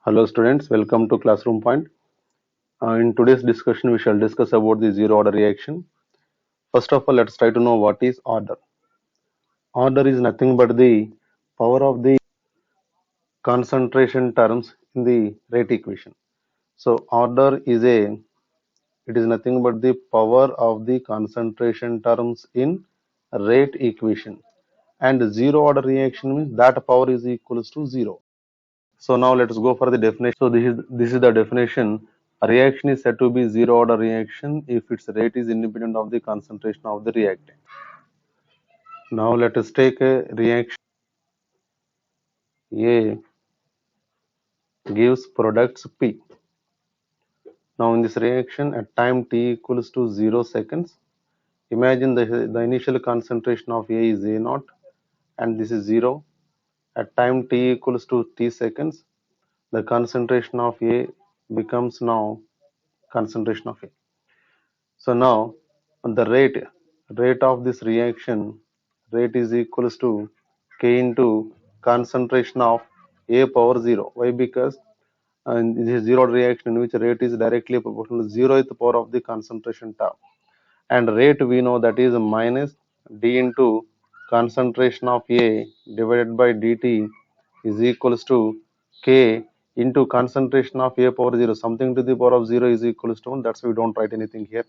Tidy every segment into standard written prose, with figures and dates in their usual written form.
Hello students, welcome to Classroom Point. In today's discussion, we shall discuss about the zero order reaction. First of all, let's try to know what is order. Order is nothing but the power of the concentration terms in the rate equation. So order it is nothing but the power of the concentration terms in rate equation. And zero order reaction means that power is equals to zero. So now let's go for the definition. So this is the definition. A reaction is said to be zero order reaction if its rate is independent of the concentration of the reactant. Now let us take a reaction. A gives products P. Now in this reaction at time t equals to 0 seconds, imagine the initial concentration of A is A naught and this is 0. At time t equals to t seconds, the concentration of A becomes now concentration of A. So now the rate of this reaction rate is equals to K into concentration of A power 0. Why? Because this is zero reaction in which rate is directly proportional to zeroth power of the concentration term. And rate we know that is minus D into concentration of A divided by dt is equals to K into concentration of A power 0. Something to the power of 0 is equals to 1. That's why we don't write anything here.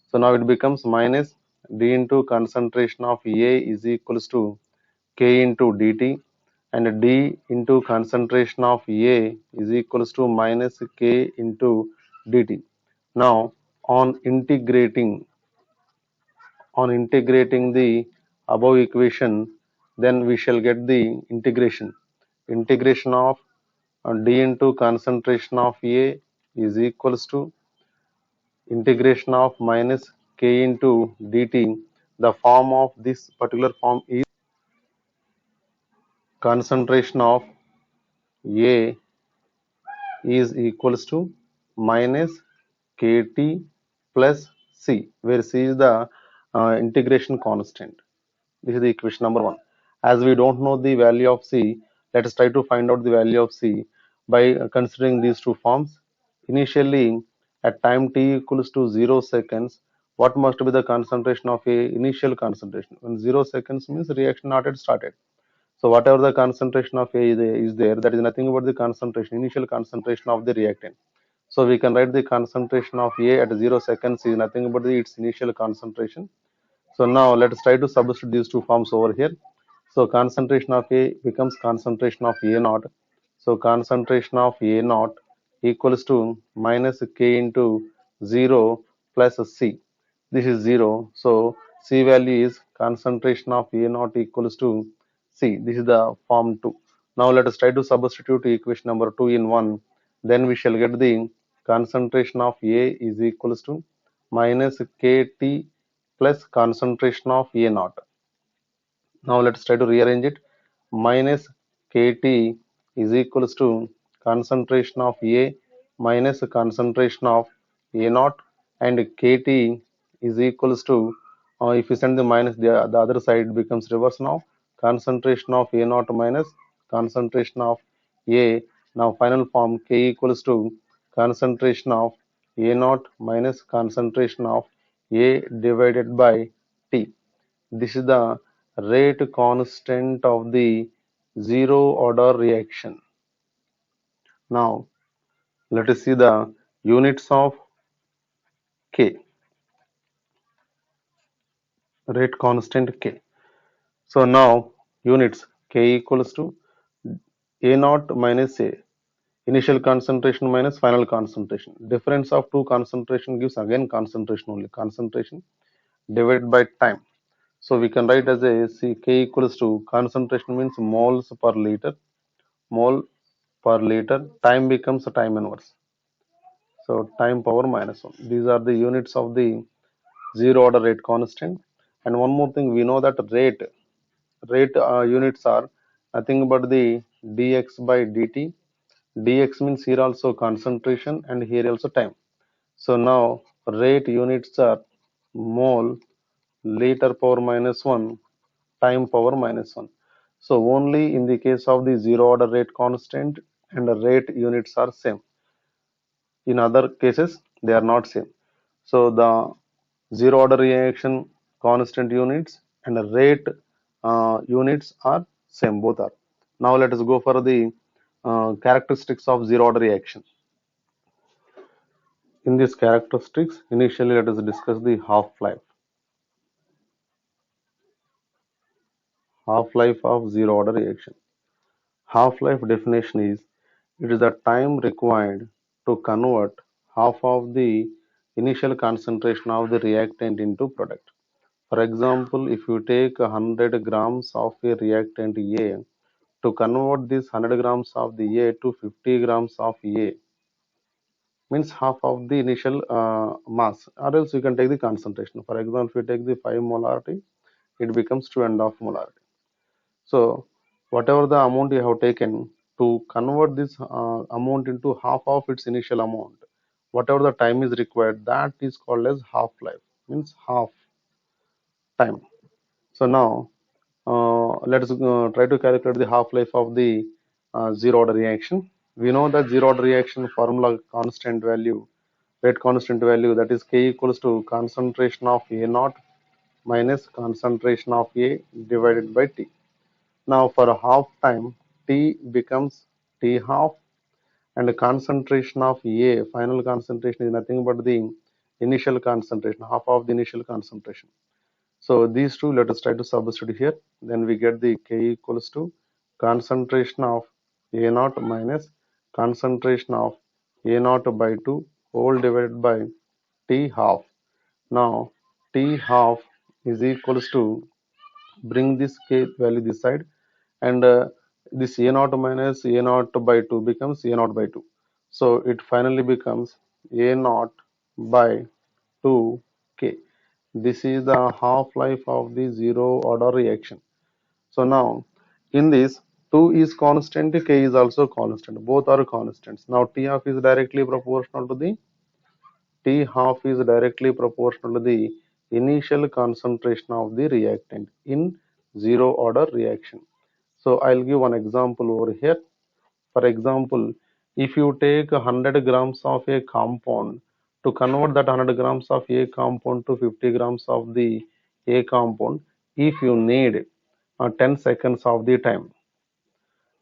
So now it becomes minus d into concentration of A is equals to K into dt, and d into concentration of A is equals to minus K into dt. Now on integrating the above equation, then we shall get the integration of d into concentration of A is equals to integration of minus K into dt. The form of this particular form is concentration of A is equals to minus Kt plus C, where C is the integration constant. This is the equation number 1. As we don't know the value of C, let us try to find out the value of C by considering these two forms. Initially, at time t equals to 0 seconds, what must be the concentration of A initial concentration? When 0 seconds means reaction not yet started. So whatever the concentration of A is there, that is nothing but the concentration, initial concentration of the reactant. So we can write the concentration of A at 0 seconds is nothing but its initial concentration. So now let us try to substitute these two forms over here. So concentration of A becomes concentration of A naught. So concentration of A naught equals to minus K into 0 plus C. This is 0. So C value is concentration of A naught equals to C. This is the form 2. Now let us try to substitute equation number 2 in 1. Then we shall get the concentration of A is equals to minus Kt plus concentration of A naught. Now let's try to rearrange it. Minus Kt is equals to concentration of A minus concentration of A naught, and Kt is equals to, if you send the minus, the other side becomes reverse now. Concentration of A naught minus concentration of A. Now final form K equals to concentration of A naught minus concentration of A divided by T. This is the rate constant of the zero order reaction. Now let us see the units of K, rate constant K. So now units K equals to A naught minus A, initial concentration minus final concentration. Difference of two concentration gives again concentration only, concentration divided by time. So we can write as a C, K equals to concentration means moles per liter, mole per liter, time becomes a time inverse. So time power minus 1. These are the units of the zero order rate constant. And one more thing, we know that rate units are nothing but the dx by dt. Dx means here also concentration and here also time. So now rate units are mole, liter power minus 1, time power minus 1. So only in the case of the zero order rate constant, and the rate units are same. In other cases, they are not same. So the zero order reaction constant units and the rate units are same, both are. Now let us go for the characteristics of zero order reaction. In these characteristics, initially let us discuss the half-life. Half-life of zero order reaction. Half-life definition is it is the time required to convert half of the initial concentration of the reactant into product. For example, if you take 100 grams of a reactant A, to convert this 100 grams of the A to 50 grams of A means half of the initial mass, or else you can take the concentration. For example, if you take the 5 molarity, it becomes 2.5 molarity. So whatever the amount you have taken, to convert this amount into half of its initial amount, whatever the time is required, that is called as half-life, means half time. So now let us try to calculate the half-life of the zero order reaction. We know that zero order reaction formula constant value, rate constant value, that is K equals to concentration of A naught minus concentration of A divided by T. Now for a half time, T becomes T half, and the concentration of A, final concentration, is nothing but the initial concentration, half of the initial concentration. So these two, let us try to substitute here. Then we get the K equals to concentration of A naught minus concentration of A naught by 2 whole divided by T half. Now T half is equals to, bring this K value this side, and this A naught minus A naught by 2 becomes A naught by 2. So it finally becomes A naught by 2K. This is the half-life of the zero order reaction. So now in this, 2 is constant, K is also constant. Both are constants. Now T half is directly proportional to the initial concentration of the reactant in zero order reaction. So I'll give one example over here. For example, if you take 100 grams of a compound, to convert that 100 grams of A compound to 50 grams of the A compound, if you need 10 seconds of the time,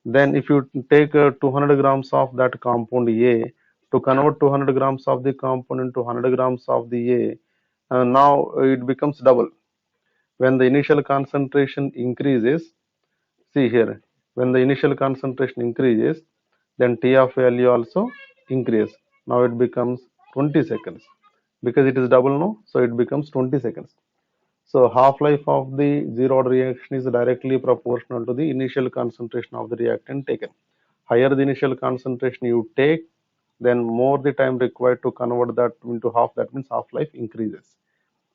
then if you take 200 grams of that compound A, to convert 200 grams of the compound into 100 grams of the A, now it becomes double. When the initial concentration increases, see here, when the initial concentration increases, then T of value also increase. Now it becomes 20 seconds. Because it is double now, so it becomes 20 seconds. So half-life of the zero order reaction is directly proportional to the initial concentration of the reactant taken. Higher the initial concentration you take, then more the time required to convert that into half. That means half-life increases.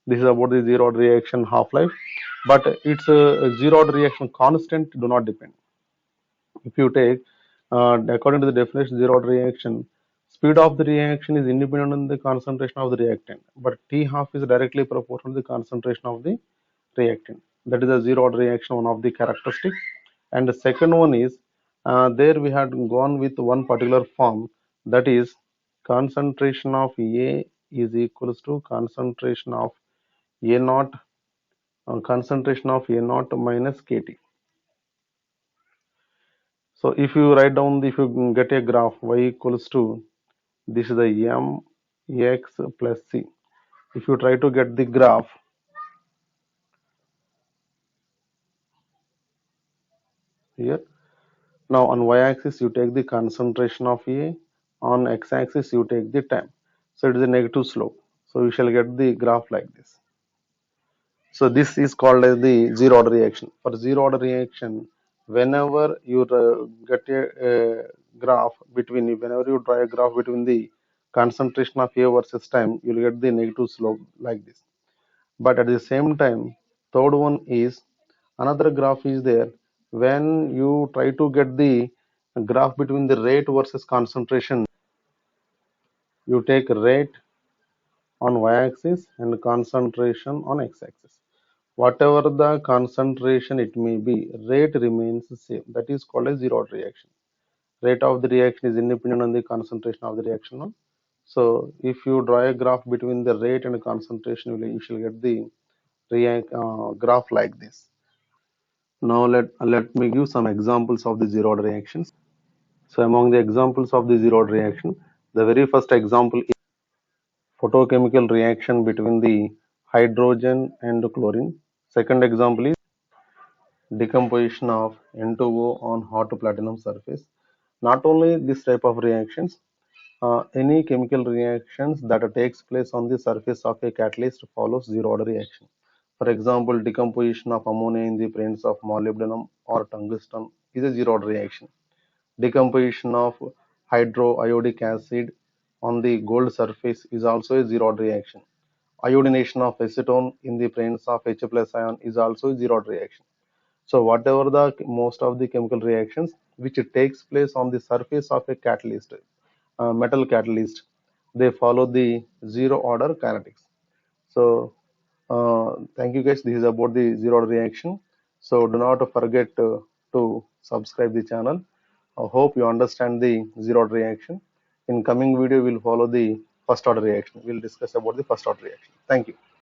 This is about the zero order reaction half-life, but its zero order reaction constant do not depend. If you take, according to the definition, zero order reaction, speed of the reaction is independent on the concentration of the reactant, but T half is directly proportional to the concentration of the reactant. That is a zero order reaction, one of the characteristic. And the second one is, there we had gone with one particular form, that is concentration of A is equals to concentration of A naught, concentration of A naught minus KT. So if you write down, if you get a graph y equals to, this is the m x plus c. If you try to get the graph here, now on y-axis you take the concentration of A, on x-axis you take the time. So it is a negative slope. So you shall get the graph like this. So this is called as the zero order reaction. For zero order reaction, whenever you get a graph between, whenever you draw a graph between the concentration of A versus time, you will get the negative slope like this. But at the same time, third one is, another graph is there. When you try to get the graph between the rate versus concentration, you take rate on y-axis and concentration on x-axis. Whatever the concentration it may be, rate remains the same. That is called a zero order reaction. Rate of the reaction is independent on the concentration of the reaction. No? So if you draw a graph between the rate and concentration, you shall get the graph like this. Now let me give some examples of the zero order reactions. So among the examples of the zero order reaction, the very first example is photochemical reaction between the hydrogen and chlorine. Second example is decomposition of N2O on hot platinum surface. Not only this type of reactions, any chemical reactions that takes place on the surface of a catalyst follows zero order reaction. For example, decomposition of ammonia in the presence of molybdenum or tungsten is a zero order reaction. Decomposition of hydroiodic acid on the gold surface is also a zero order reaction. Iodination of acetone in the presence of H plus ion is also a zero order reaction. So whatever the most of the chemical reactions which takes place on the surface of a catalyst, metal catalyst, they follow the zero order kinetics. So thank you guys. This is about the zero order reaction. So do not forget to subscribe the channel. I hope you understand the zero order reaction. In coming video, we'll follow the first order reaction. We'll discuss about the first order reaction. Thank you.